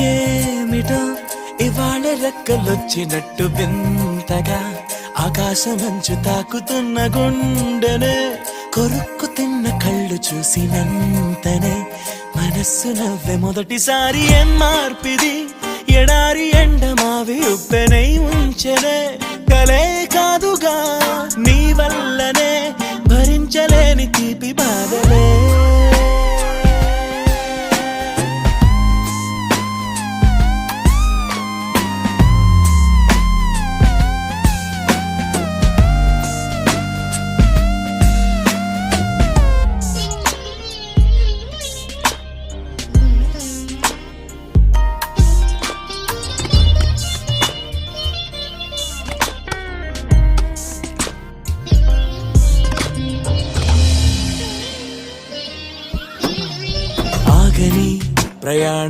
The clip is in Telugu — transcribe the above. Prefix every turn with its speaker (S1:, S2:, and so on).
S1: ఏమిటో ఇవాళ రెక్కలొచ్చినట్టు వింతగా ఆకాశమంచు తాకుతున్న గుండెనే కొరుక్కు తిన్న కళ్ళు చూసినంతనే మనస్సు నవ్వే మొదటిసారి ఏం మార్పిది ఎడారి ఎండమావి ఉప్పెనై ఉంచెనే కలే కాదుగా నీ వల్లనే భరించలేని తీపి బాధలే ఆగని ప్రయాణ